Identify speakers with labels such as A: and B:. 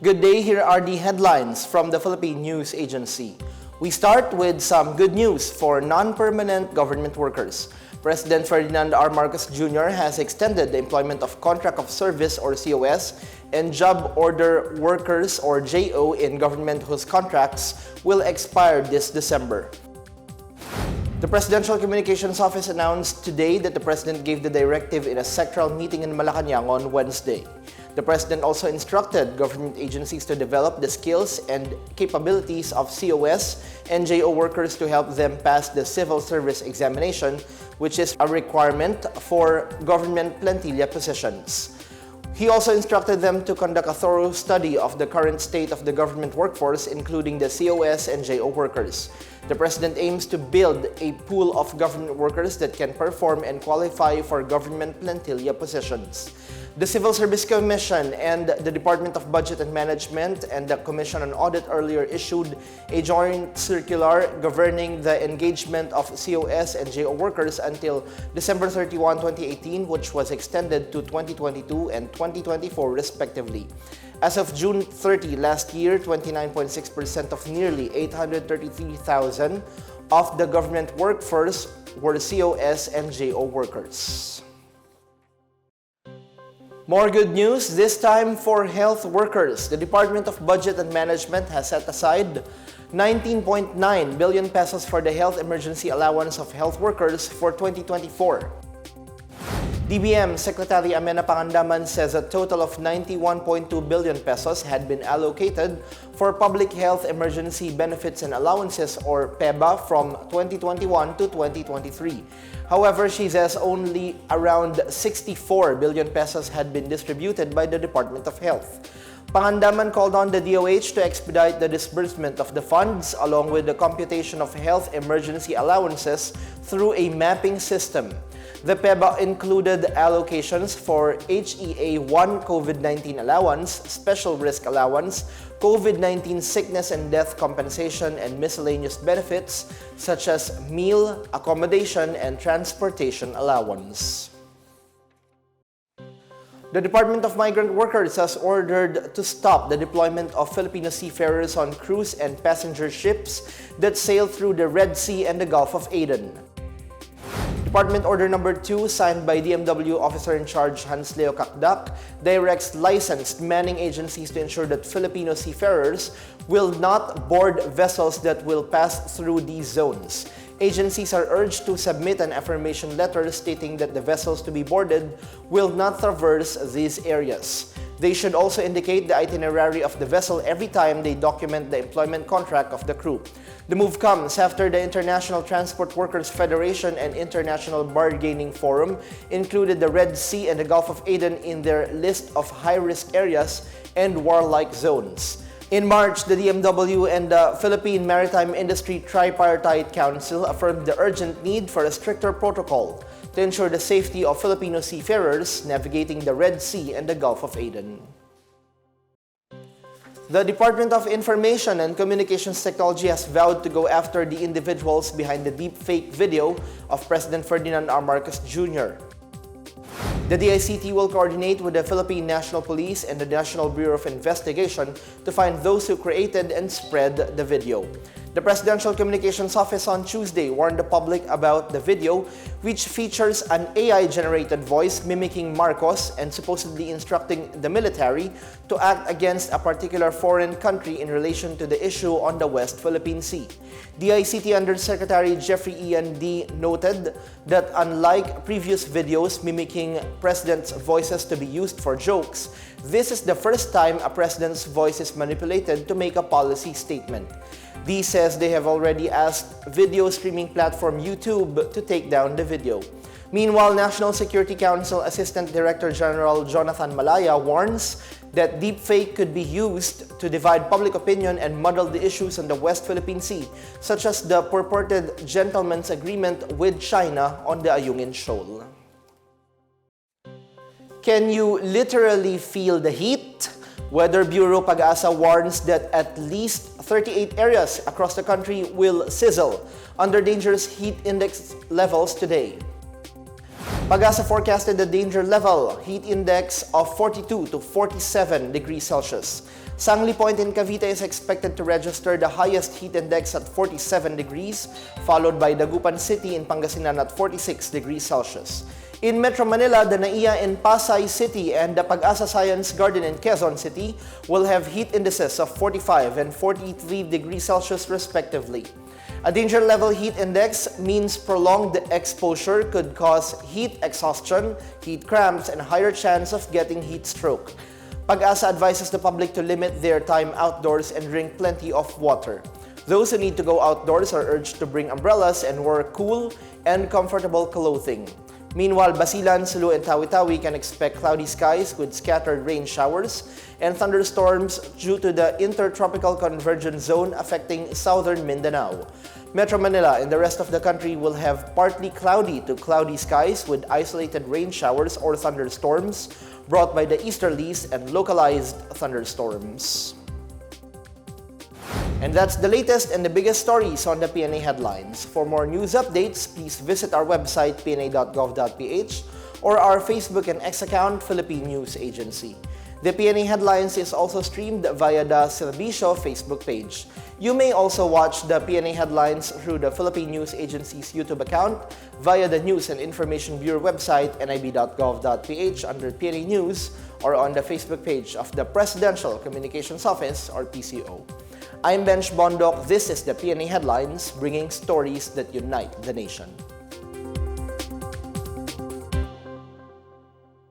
A: Good day, here are the headlines from the Philippine News Agency. We start with some good news for non-permanent government workers. President Ferdinand R. Marcos Jr. has extended the employment of Contract of Service or COS and Job Order Workers or JO in government whose contracts will expire this December. The Presidential Communications Office announced today that the President gave the directive in a sectoral meeting in Malacanang on Wednesday. The President also instructed government agencies to develop the skills and capabilities of COS and JO workers to help them pass the civil service examination, which is a requirement for government plantilla positions. He also instructed them to conduct a thorough study of the current state of the government workforce, including the COS and JO workers. The President aims to build a pool of government workers that can perform and qualify for government plantilla positions. The Civil Service Commission and the Department of Budget and Management and the Commission on Audit earlier issued a joint circular governing the engagement of COS and JO workers until December 31, 2018, which was extended to 2022 and 2024 respectively. As of June 30 last year, 29.6% of nearly 833,000 of the government workforce were COS and JO workers. More good news, this time for health workers. The Department of Budget and Management has set aside 19.9 billion pesos for the health emergency allowance of health workers for 2024. DBM Secretary Amena Pangandaman says a total of 91.2 billion pesos had been allocated for public health emergency benefits and allowances or PEBA from 2021 to 2023. However, she says only around 64 billion pesos had been distributed by the Department of Health. Pangandaman called on the DOH to expedite the disbursement of the funds along with the computation of health emergency allowances through a mapping system. The PEBA included allocations for HEA1 COVID-19 allowance, special risk allowance, COVID-19 sickness and death compensation, and miscellaneous benefits such as meal, accommodation, and transportation allowance. The Department of Migrant Workers has ordered to stop the deployment of Filipino seafarers on cruise and passenger ships that sail through the Red Sea and the Gulf of Aden. Department Order No. 2, signed by DMW Officer in Charge Hans Leo Kakdak, directs licensed manning agencies to ensure that Filipino seafarers will not board vessels that will pass through these zones. Agencies are urged to submit an affirmation letter stating that the vessels to be boarded will not traverse these areas. They should also indicate the itinerary of the vessel every time they document the employment contract of the crew. The move comes after the International Transport Workers Federation and International Bargaining Forum included the Red Sea and the Gulf of Aden in their list of high-risk areas and warlike zones. In March, the DMW and the Philippine Maritime Industry Tripartite Council affirmed the urgent need for a stricter protocol to ensure the safety of Filipino seafarers navigating the Red Sea and the Gulf of Aden. The Department of Information and Communications Technology has vowed to go after the individuals behind the deepfake video of President Ferdinand R. Marcos Jr. The DICT will coordinate with the Philippine National Police and the National Bureau of Investigation to find those who created and spread the video. The Presidential Communications Office on Tuesday warned the public about the video, which features an AI-generated voice mimicking Marcos and supposedly instructing the military to act against a particular foreign country in relation to the issue on the West Philippine Sea. DICT Undersecretary Jeffrey Ian D. noted that unlike previous videos mimicking presidents' voices to be used for jokes, this is the first time a president's voice is manipulated to make a policy statement. D says they have already asked video streaming platform YouTube to take down the video. Meanwhile, National Security Council Assistant Director General Jonathan Malaya warns that deepfake could be used to divide public opinion and muddle the issues on the West Philippine Sea, such as the purported gentleman's agreement with China on the Ayungin Shoal. Can you literally feel the heat? Weather Bureau PAGASA warns that at least 38 areas across the country will sizzle under dangerous heat index levels today. PAGASA forecasted the danger level heat index of 42 to 47 degrees Celsius. Sangli Point in Cavite is expected to register the highest heat index at 47 degrees, followed by Dagupan City in Pangasinan at 46 degrees Celsius. In Metro Manila, the NAIA in Pasay City and the PAGASA Science Garden in Quezon City will have heat indices of 45 and 43 degrees Celsius respectively. A danger level heat index means prolonged exposure could cause heat exhaustion, heat cramps, and higher chance of getting heat stroke. PAGASA advises the public to limit their time outdoors and drink plenty of water. Those who need to go outdoors are urged to bring umbrellas and wear cool and comfortable clothing. Meanwhile, Basilan, Sulu, and Tawi-Tawi can expect cloudy skies with scattered rain showers and thunderstorms due to the intertropical convergence zone affecting southern Mindanao. Metro Manila and the rest of the country will have partly cloudy to cloudy skies with isolated rain showers or thunderstorms brought by the easterlies and localized thunderstorms. And that's the latest and the biggest stories on the PNA headlines. For more news updates, please visit our website pna.gov.ph or our Facebook and X account, Philippine News Agency. The PNA Headlines is also streamed via the Servicio Facebook page. You may also watch the PNA Headlines through the Philippine News Agency's YouTube account via the News and Information Bureau website, nib.gov.ph under PNA News, or on the Facebook page of the Presidential Communications Office, or PCO. I'm Bench Bondok. This is the PNA Headlines, bringing stories that unite the nation.